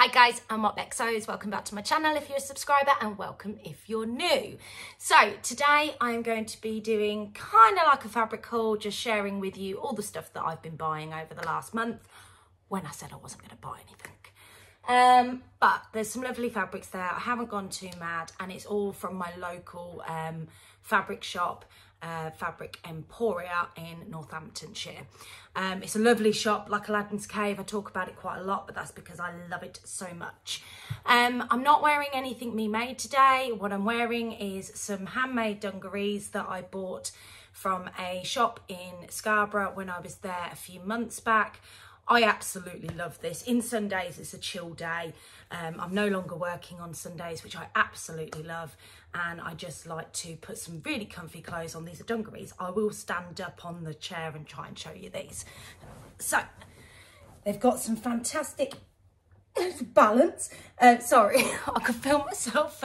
Hi guys, I'm Viscose. Welcome back to my channel if you're a subscriber, and welcome if you're new. So today I'm going to be doing kind of like a fabric haul, just sharing with you all the stuff that I've been buying over the last month when I said I wasn't going to buy anything. But there's some lovely fabrics there. I haven't gone too mad, and it's all from my local fabric shop, Fabric Emporia in Northamptonshire. It's a lovely shop, like Aladdin's Cave. I talk about it quite a lot, but that's because I love it so much. I'm not wearing anything me made today. What I'm wearing is some handmade dungarees that I bought from a shop in Scarborough when I was there a few months back. I absolutely love this. In Sundays, it's a chill day. I'm no longer working on Sundays, which I absolutely love. And I just like to put some really comfy clothes on. These are dungarees. I will stand up on the chair and try and show you these. So they've got some fantastic balance. Sorry, I could feel myself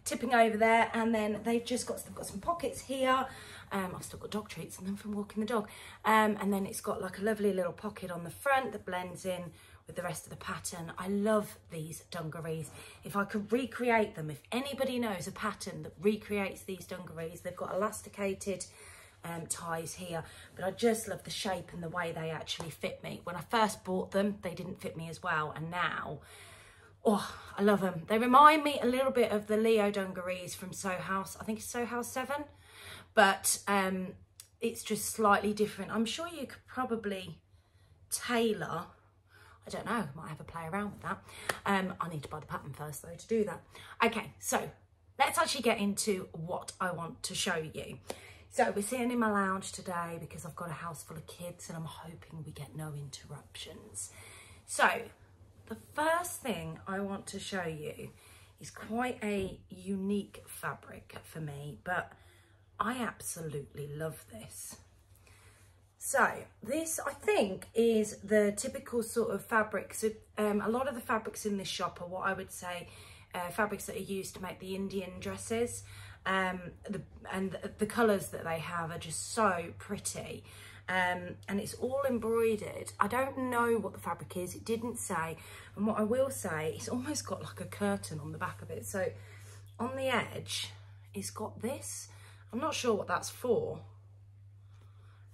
tipping over there. And then they've got some pockets here. I've still got dog treats and then from walking the dog. And then it's got like a lovely little pocket on the front that blends in with the rest of the pattern. I love these dungarees. If I could recreate them, if anybody knows a pattern that recreates these dungarees, they've got elasticated ties here, but I just love the shape and the way they actually fit me. When I first bought them, they didn't fit me as well, and now, oh, I love them. They remind me a little bit of the Leo dungarees from Soho House. I think it's Soho House 7. But it's just slightly different. I'm sure you could probably tailor, I don't know, might have a play around with that. I need to buy the pattern first though to do that. Okay, so let's actually get into what I want to show you. So we're sitting in my lounge today because I've got a house full of kids and I'm hoping we get no interruptions. So the first thing I want to show you is quite a unique fabric for me, but I absolutely love this. So this, I think, is the typical sort of fabric. So a lot of the fabrics in this shop are what I would say fabrics that are used to make the Indian dresses. And the colours that they have are just so pretty. And it's all embroidered. I don't know what the fabric is. It didn't say. And what I will say, it's almost got like a curtain on the back of it. So on the edge, it's got this. I'm not sure what that's for,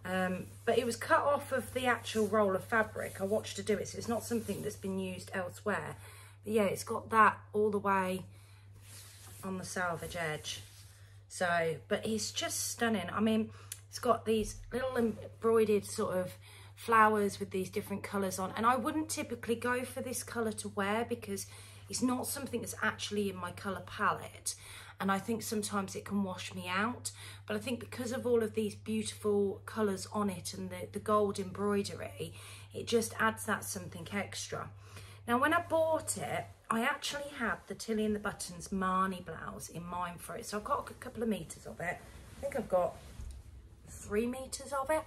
but it was cut off of the actual roll of fabric. I watched her do it, so it's not something that's been used elsewhere. But yeah, it's got that all the way on the salvage edge. So, but it's just stunning. I mean, it's got these little embroidered sort of flowers with these different colours on. And I wouldn't typically go for this colour to wear because it's not something that's actually in my colour palette. And I think sometimes it can wash me out. But I think because of all of these beautiful colours on it and the gold embroidery, it just adds that something extra. Now, when I bought it, I actually had the Tilly and the Buttons Marnie blouse in mind for it. So I've got a couple of metres of it. I think I've got 3 metres of it.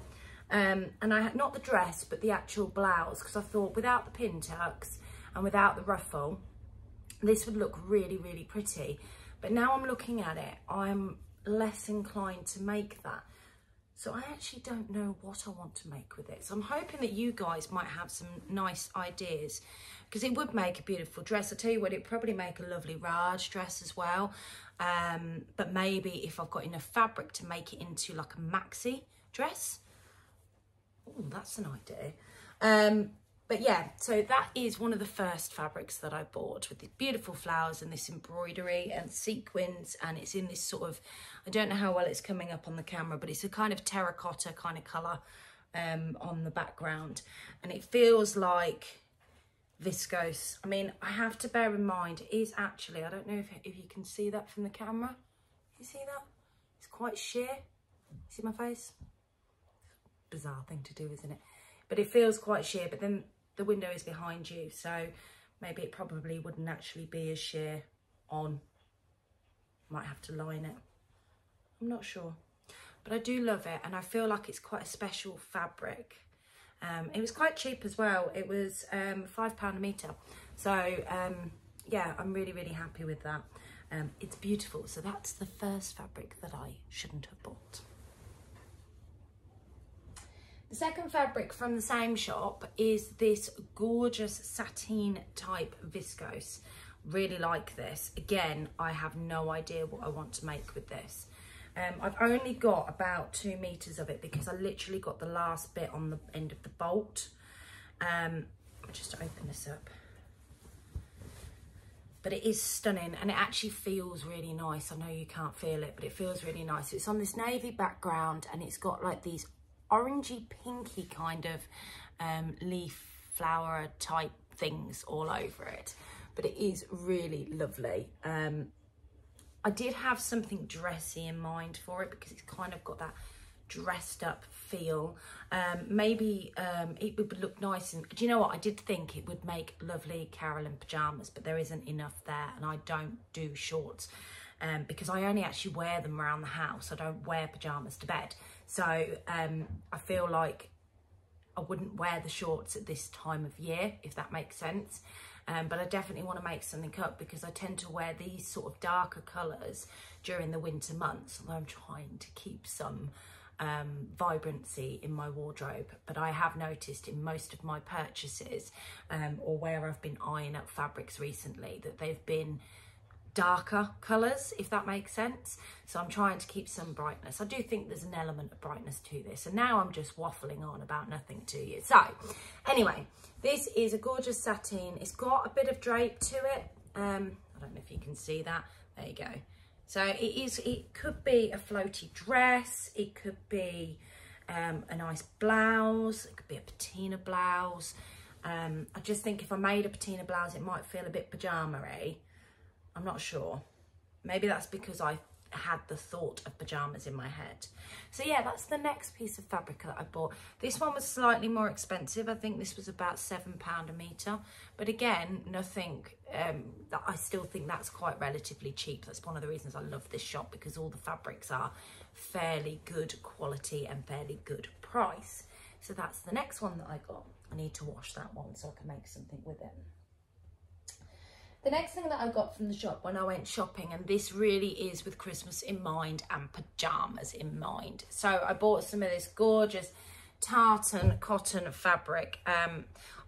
And I had not the dress, but the actual blouse, because I thought without the pin tucks and without the ruffle, this would look really, really pretty. But now I'm looking at it, I'm less inclined to make that. So I actually don't know what I want to make with it. So I'm hoping that you guys might have some nice ideas, because it would make a beautiful dress. I tell you what, it'd probably make a lovely Raj dress as well. But maybe if I've got enough fabric to make it into like a maxi dress. Oh, that's an idea. But yeah, so that is one of the first fabrics that I bought, with the beautiful flowers and this embroidery and sequins. And it's in this sort of, I don't know how well it's coming up on the camera, but it's a kind of terracotta kind of colour on the background. And it feels like viscose. I mean, I have to bear in mind, it is actually, I don't know if you can see that from the camera. You see that? It's quite sheer. See my face? Bizarre thing to do, isn't it? But it feels quite sheer, but then the window is behind you, so maybe it probably wouldn't actually be as sheer on. Might have to line it. I'm not sure. But I do love it, and I feel like it's quite a special fabric. It was quite cheap as well. It was £5 a metre. So, yeah, I'm really, really happy with that. It's beautiful. So that's the first fabric that I shouldn't have bought. The second fabric from the same shop is this gorgeous sateen type viscose. Really like this. Again, I have no idea what I want to make with this. I've only got about 2 meters of it because I literally got the last bit on the end of the bolt. I'll just open this up. But it is stunning, and it actually feels really nice. I know you can't feel it, but it feels really nice. It's on this navy background, and it's got like these orangey pinky kind of leaf flower type things all over it. But it is really lovely. I did have something dressy in mind for it because it's kind of got that dressed up feel. Maybe it would look nice, and do you know what, I did think it would make lovely Carolyn pajamas, but there isn't enough there, and I don't do shorts because I only actually wear them around the house. I don't wear pajamas to bed, so I feel like I wouldn't wear the shorts at this time of year, if that makes sense. But I definitely want to make something up because I tend to wear these sort of darker colours during the winter months, although I'm trying to keep some vibrancy in my wardrobe. But I have noticed in most of my purchases or where I've been eyeing up fabrics recently that they've been darker colours, if that makes sense. So I'm trying to keep some brightness. I do think there's an element of brightness to this, and now I'm just waffling on about nothing to you. So anyway, this is a gorgeous sateen. It's got a bit of drape to it. I don't know if you can see that. There you go. So it could be a floaty dress. It could be a nice blouse. It could be a patina blouse. I just think if I made a patina blouse, it might feel a bit pajama-y. I'm not sure. Maybe that's because I had the thought of pajamas in my head. So yeah, that's the next piece of fabric that I bought. This one was slightly more expensive. I think this was about £7 a metre. But again, nothing, I still think that's quite relatively cheap. That's one of the reasons I love this shop, because all the fabrics are fairly good quality and fairly good price. So that's the next one that I got. I need to wash that one so I can make something with it. The next thing that I got from the shop when I went shopping, and this really is with Christmas in mind and pajamas in mind. So I bought some of this gorgeous tartan cotton fabric.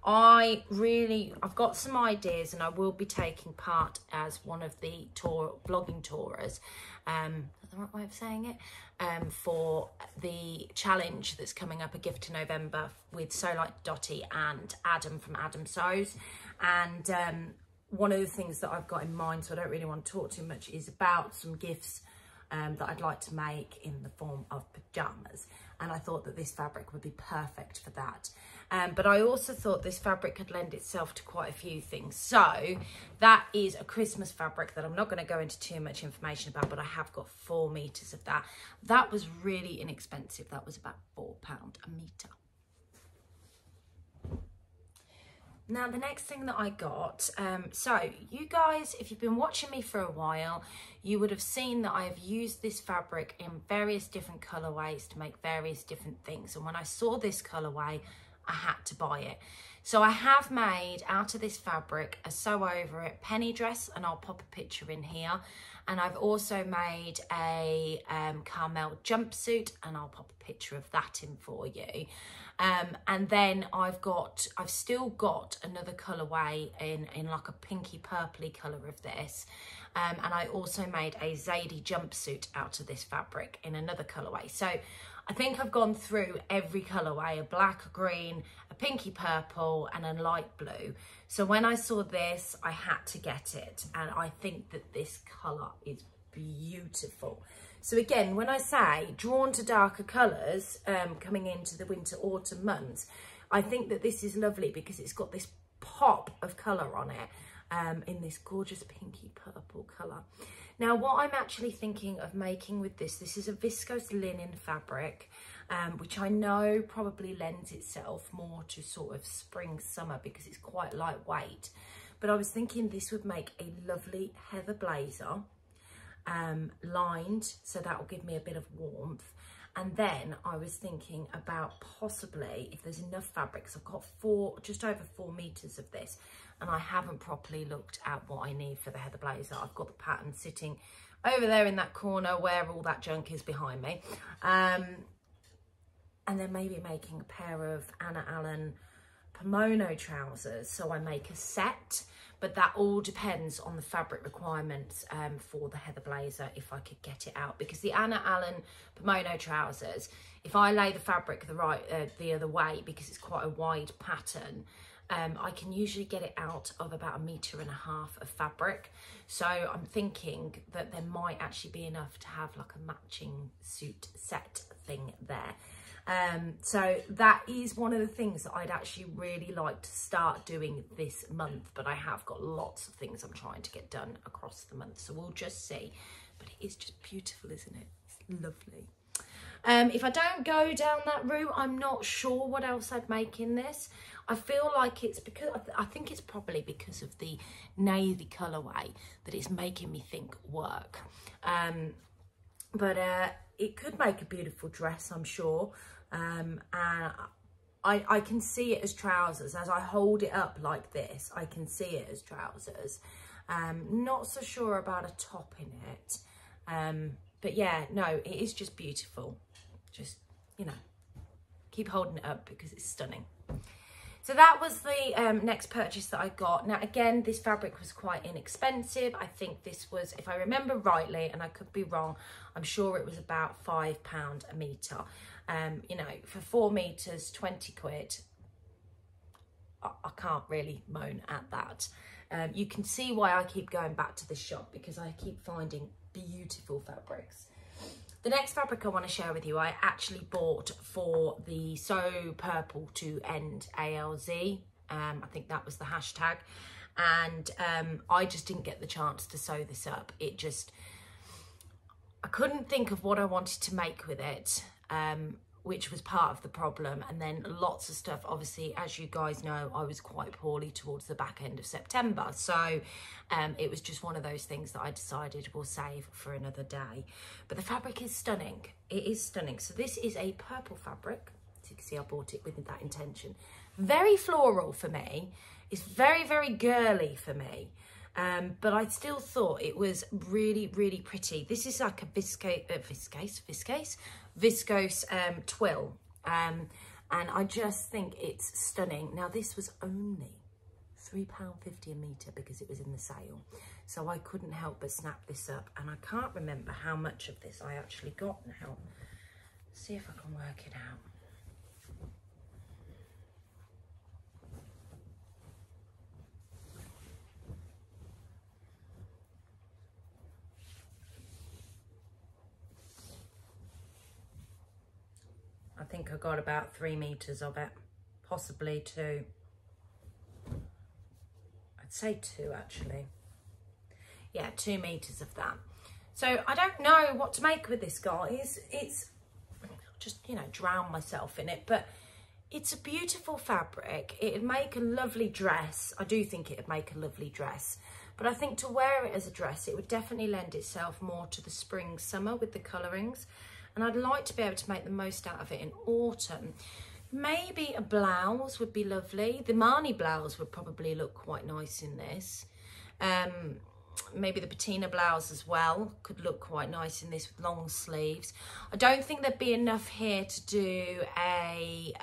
I've got some ideas, and I will be taking part as one of the vlogging tourers. Is that the right way of saying it? For the challenge that's coming up, A Gift to November, with Sew Like Dottie and Adam from Adam Sews. And one of the things that I've got in mind, so I don't really want to talk too much, is about some gifts that I'd like to make in the form of pajamas. And I thought that this fabric would be perfect for that. But I also thought this fabric could lend itself to quite a few things. So that is a Christmas fabric that I'm not going to go into too much information about, but I have got 4 meters of that. That was really inexpensive. That was about £4 a metre. Now, the next thing that I got, so you guys, if you've been watching me for a while, you would have seen that I have used this fabric in various different colorways to make various different things. And when I saw this colorway, I had to buy it. So I have made out of this fabric a sew over it penny dress, and I'll pop a picture in here. And I've also made a Carmel jumpsuit, and I'll pop a picture of that in for you. And then I've still got another colourway in like a pinky purpley colour of this. And I also made a Zadie jumpsuit out of this fabric in another colourway. So I think I've gone through every colourway: a black, a green, a pinky purple, and a light blue. So when I saw this, I had to get it. And I think that this colour is beautiful. So again, when I say drawn to darker colours coming into the winter autumn months, I think that this is lovely because it's got this pop of colour on it in this gorgeous pinky purple colour. Now, what I'm actually thinking of making with this is a viscose linen fabric, which I know probably lends itself more to sort of spring, summer, because it's quite lightweight. But I was thinking this would make a lovely heather blazer, lined, so that will give me a bit of warmth. And then I was thinking about possibly, if there's enough fabrics, I've got just over 4 meters of this, and I haven't properly looked at what I need for the heather blazer. I've got the pattern sitting over there in that corner where all that junk is behind me. and then maybe making a pair of Anna Allen Pomono trousers, so I make a set. But that all depends on the fabric requirements for the heather blazer, if I could get it out. Because the Anna Allen Pomono trousers, if I lay the fabric the other way, because it's quite a wide pattern, I can usually get it out of about 1.5 meters of fabric. So I'm thinking that there might actually be enough to have like a matching suit set thing there. So that is one of the things that I'd actually really like to start doing this month, but I have got lots of things I'm trying to get done across the month, so we'll just see. But it is just beautiful, isn't it? It's lovely. If I don't go down that route, I'm not sure what else I'd make in this. I feel like it's because, I think it's probably because of the navy colourway that it's making me think work. But it could make a beautiful dress, I'm sure. And I can see it as trousers. As I hold it up like this, I can see it as trousers. Not so sure about a top in it. But yeah, no, it is just beautiful. Just, you know, keep holding it up because it's stunning. So that was the next purchase that I got. Now, again, this fabric was quite inexpensive. I think this was, if I remember rightly, and I could be wrong, I'm sure it was about £5 a metre. You know, for 4 meters, 20 quid, I can't really moan at that. You can see why I keep going back to this shop, because I keep finding beautiful fabrics. The next fabric I want to share with you, I actually bought for the Sew Purple to End ALZ. I think that was the hashtag. And I just didn't get the chance to sew this up. It just, I couldn't think of what I wanted to make with it, which was part of the problem. And then lots of stuff, obviously, as you guys know, I was quite poorly towards the back end of September. So it was just one of those things that I decided we'll save for another day. But the fabric is stunning. It is stunning. So this is a purple fabric. As you can see, I bought it with that intention. Very floral for me. It's very, very girly for me. But I still thought it was really, really pretty. This is like a viscose twill. And I just think it's stunning. Now, this was only £3.50 a metre because it was in the sale. So I couldn't help but snap this up. And I can't remember how much of this I actually got now. See if I can work it out. I think I got about 3 meters of it, possibly 2. I'd say 2 actually. Yeah, 2 meters of that. So I don't know what to make with this, guys. It's just, you know, drown myself in it, but it's a beautiful fabric. It'd make a lovely dress. I do think it'd make a lovely dress, but I think to wear it as a dress, it would definitely lend itself more to the spring, summer with the colourings. And I'd like to be able to make the most out of it in autumn. Maybe a blouse would be lovely. The Marni blouse would probably look quite nice in this. Maybe the patina blouse as well could look quite nice in this with long sleeves. I don't think there'd be enough here to do a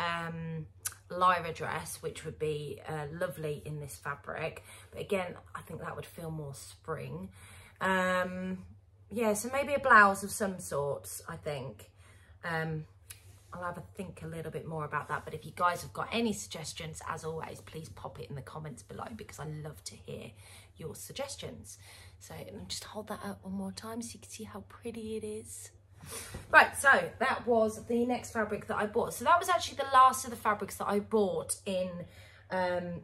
lyra dress, which would be lovely in this fabric. But again, I think that would feel more spring. Yeah, so maybe a blouse of some sorts, I think. I'll have a think a little bit more about that. But if you guys have got any suggestions, as always, please pop it in the comments below, because I love to hear your suggestions. So just hold that up one more time so you can see how pretty it is. Right, so that was the next fabric that I bought. So that was actually the last of the fabrics that I bought in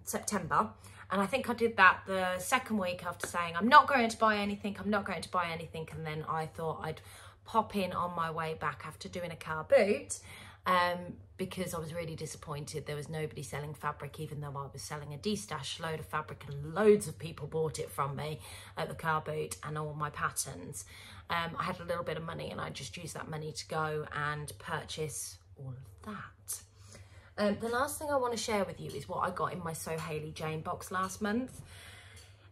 September. And I think I did that the second week after saying, I'm not going to buy anything, I'm not going to buy anything. And then I thought I'd pop in on my way back after doing a car boot, because I was really disappointed. There was nobody selling fabric, even though I was selling a de-stash load of fabric and loads of people bought it from me at the car boot and all my patterns. I had a little bit of money and I just used that money to go and purchase all of that. The last thing I want to share with you is what I got in my So Hayley Jane box last month.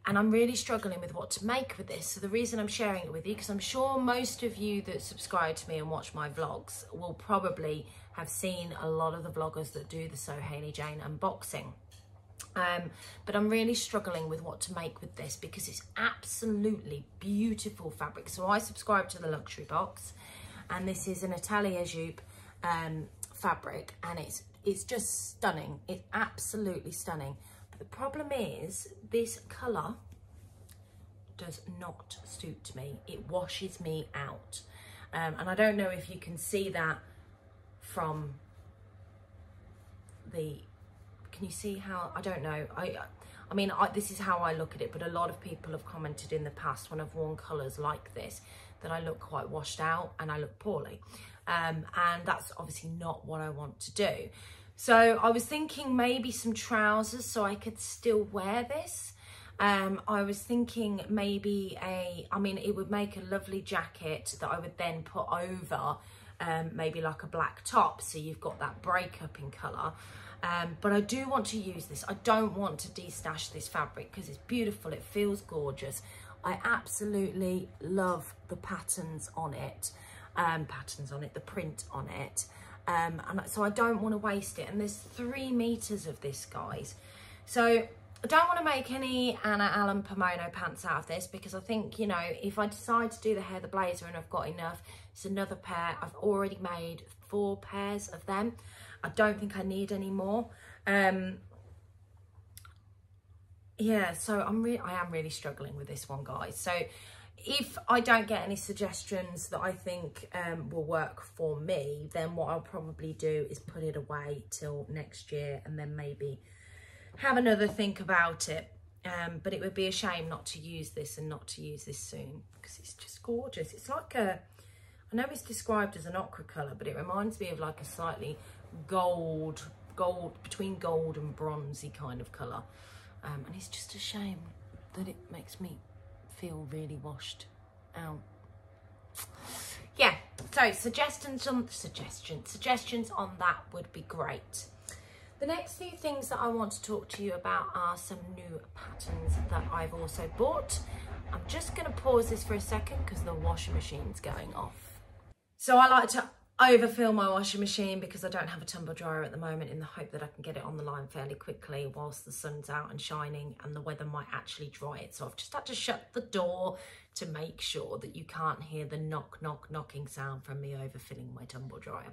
And I'm really struggling with what to make with this. So the reason I'm sharing it with you, because I'm sure most of you that subscribe to me and watch my vlogs will probably have seen a lot of the vloggers that do the So Hayley Jane unboxing. But I'm really struggling with what to make with this because it's absolutely beautiful fabric. So I subscribe to the luxury box, and this is an Atelier Jupe fabric, and it's just stunning. It's absolutely stunning. But the problem is this colour does not suit me. It washes me out. And I don't know if you can see that from the, can you see how, I don't know. I mean, this is how I look at it, but a lot of people have commented in the past when I've worn colours like this that I look quite washed out and I look poorly. And that's obviously not what I want to do. So I was thinking maybe some trousers so I could still wear this. I was thinking maybe I mean, it would make a lovely jacket that I would then put over maybe like a black top. So you've got that breakup in colour. But I do want to use this. I don't want to destash this fabric because it's beautiful. It feels gorgeous. I absolutely love the patterns on it. The print on it. And so I don't want to waste it. And there's 3 meters of this, guys. So I don't want to make any Anna Allen Pomono pants out of this because I think, you know, if I decide to do the hair, the blazer, and I've got enough, it's another pair. I've already made 4 pairs of them. I don't think I need any more. Yeah, so I am really struggling with this one, guys. So if I don't get any suggestions that I think will work for me, then what I'll probably do is put it away till next year and then maybe have another think about it. But it would be a shame not to use this and not to use this soon because it's just gorgeous. It's like a, I know it's described as an ochre colour, but it reminds me of like a slightly gold, between gold and bronzy kind of colour. And it's just a shame that it makes me feel really washed out. Yeah, so suggestions on that would be great. The next few things that I want to talk to you about are some new patterns that I've also bought. I'm just going to pause this for a second because the washing machine's going off. So I like to overfill my washing machine because I don't have a tumble dryer at the moment, in the hope that I can get it on the line fairly quickly whilst the sun's out and shining and the weather might actually dry it. So I've just had to shut the door to make sure that you can't hear the knocking sound from me overfilling my tumble dryer.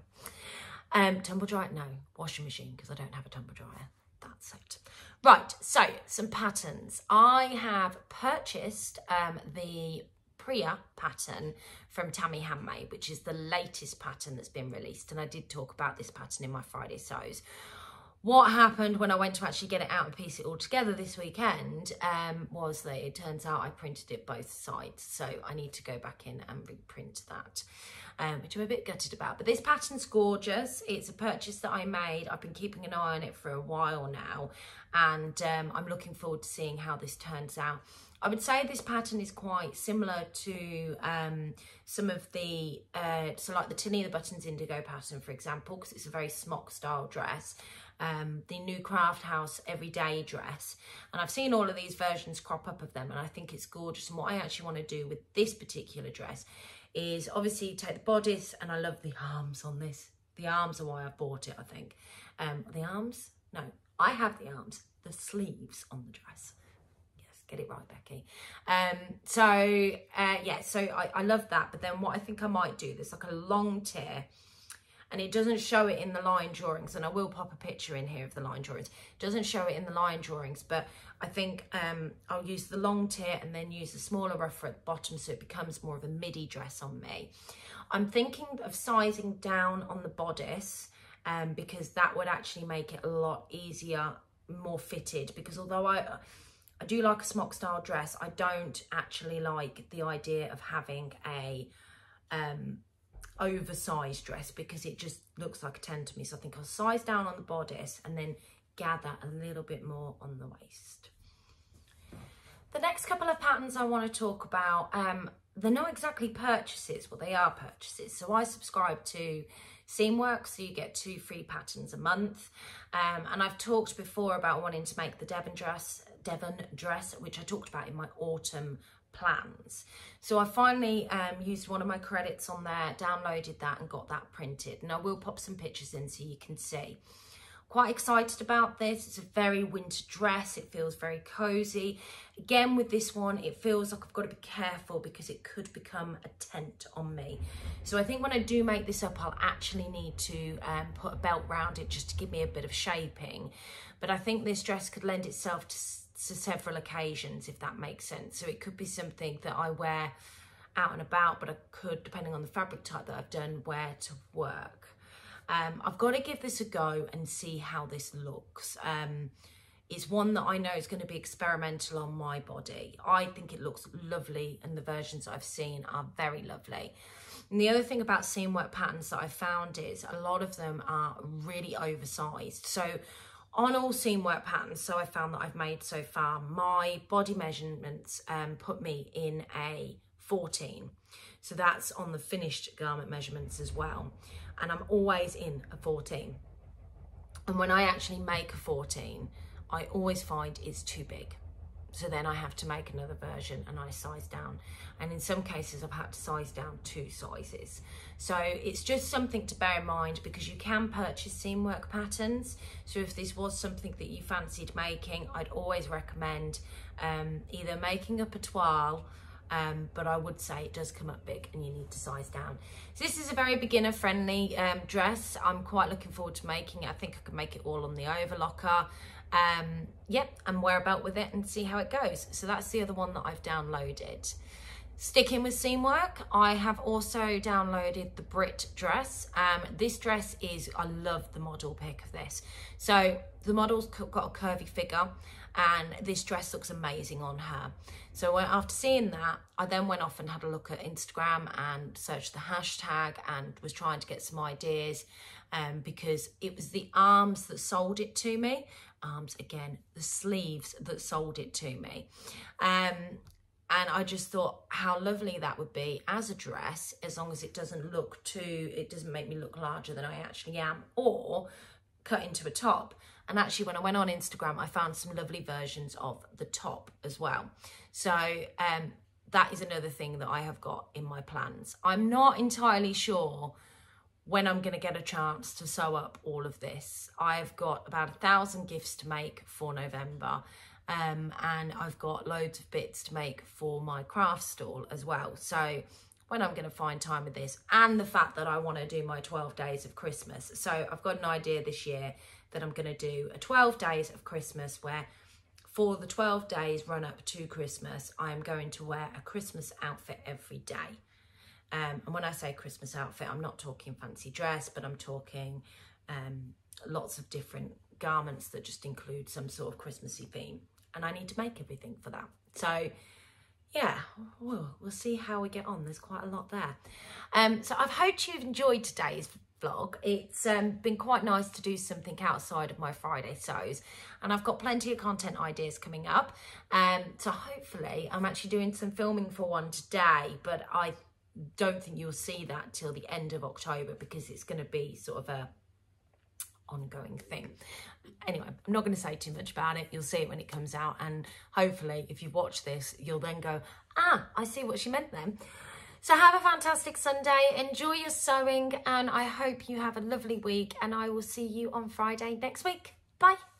Tumble dryer, no, washing machine, because I don't have a tumble dryer. That's it. Right, so some patterns. I have purchased the Priya pattern from Tammy Handmade, which is the latest pattern that's been released, and I did talk about this pattern in my Friday sews. What happened when I went to actually get it out and piece it all together this weekend was that it turns out I printed it both sides, so I need to go back in and reprint that, which I'm a bit gutted about. But this pattern's gorgeous. It's a purchase that I made. I've been keeping an eye on it for a while now, and I'm looking forward to seeing how this turns out. I would say this pattern is quite similar to some of the, so like the Tinny the Buttons Indigo pattern, for example, because it's a very smock style dress. The new Craft House Everyday dress. And I've seen all of these versions crop up of them, and I think it's gorgeous. And what I actually want to do with this particular dress is obviously take the bodice, and I love the arms on this. The arms are why I bought it, I think. The arms? No, I have the arms. The sleeves on the dress. Get it right, Becky. Yeah, so I love that. But then what I think I might do, there's like a long tier, and it doesn't show it in the line drawings, and I will pop a picture in here of the line drawings. It doesn't show it in the line drawings, but I think I'll use the long tier and then use the smaller ruffer at the bottom so it becomes more of a midi dress on me. I'm thinking of sizing down on the bodice because that would actually make it a lot easier, more fitted, because although I do like a smock style dress, I don't actually like the idea of having a oversized dress because it just looks like a 10 to me. So I think I'll size down on the bodice and then gather a little bit more on the waist. The next couple of patterns I want to talk about, they're not exactly purchases, well they are purchases. So I subscribe to Seamwork, so you get 2 free patterns a month. And I've talked before about wanting to make the Devon dress, which I talked about in my autumn plans. So I finally used one of my credits on there, downloaded that and got that printed, and I will pop some pictures in so you can see. Quite excited about this. It's a very winter dress. It feels very cozy. Again, with this one, it feels like I've got to be careful because it could become a tent on me. So I think when I do make this up, I'll actually need to put a belt round it just to give me a bit of shaping. But I think this dress could lend itself to several occasions, if that makes sense. So it could be something that I wear out and about, but I could, depending on the fabric type that I've done, wear to work. I've got to give this a go and see how this looks. It's one that I know is going to be experimental on my body. I think it looks lovely, and the versions I've seen are very lovely. And the other thing about Seamwork patterns that I found is a lot of them are really oversized. So on all Seamwork patterns, so I found that I've made so far, my body measurements put me in a 14. So that's on the finished garment measurements as well. And I'm always in a 14. And when I actually make a 14, I always find it's too big. So then I have to make another version and I size down. And in some cases, I've had to size down 2 sizes. So it's just something to bear in mind, because you can purchase Seamwork patterns. So if this was something that you fancied making, I'd always recommend either making up a toile, but I would say it does come up big and you need to size down. So this is a very beginner friendly dress. I'm quite looking forward to making it. I think I could make it all on the overlocker. Yep, and wear a belt with it and see how it goes. So that's the other one that I've downloaded. Sticking with Seamwork, I have also downloaded the Brit Dress. This dress is, I love the model pic of this. So the model's got a curvy figure and this dress looks amazing on her. So after seeing that, I then went off and had a look at Instagram and searched the hashtag and was trying to get some ideas, because it was the arms that sold it to me. Arms again, the sleeves that sold it to me. And I just thought how lovely that would be as a dress, as long as it doesn't look it doesn't make me look larger than I actually am, or cut into a top. And actually, when I went on Instagram, I found some lovely versions of the top as well. So that is another thing that I have got in my plans. I'm not entirely sure when I'm going to get a chance to sew up all of this. I've got about 1,000 gifts to make for November. And I've got loads of bits to make for my craft stall as well. So when I'm going to find time with this, and the fact that I want to do my 12 days of Christmas. So I've got an idea this year that I'm going to do a 12 days of Christmas, where for the 12 days run up to Christmas, I'm going to wear a Christmas outfit every day. And when I say Christmas outfit, I'm not talking fancy dress, but I'm talking lots of different garments that just include some sort of Christmassy theme. And I need to make everything for that. So yeah, we'll see how we get on. There's quite a lot there. So I've hoped you've enjoyed today's vlog. It's been quite nice to do something outside of my Friday sews, and I've got plenty of content ideas coming up. So hopefully I'm actually doing some filming for one today, but I don't think you'll see that till the end of October, because it's going to be sort of a ongoing thing. Anyway, I'm not going to say too much about it. You'll see it when it comes out, and hopefully if you watch this, you'll then go, ah, I see what she meant then. So have a fantastic Sunday, enjoy your sewing, and I hope you have a lovely week, and I will see you on Friday next week. Bye.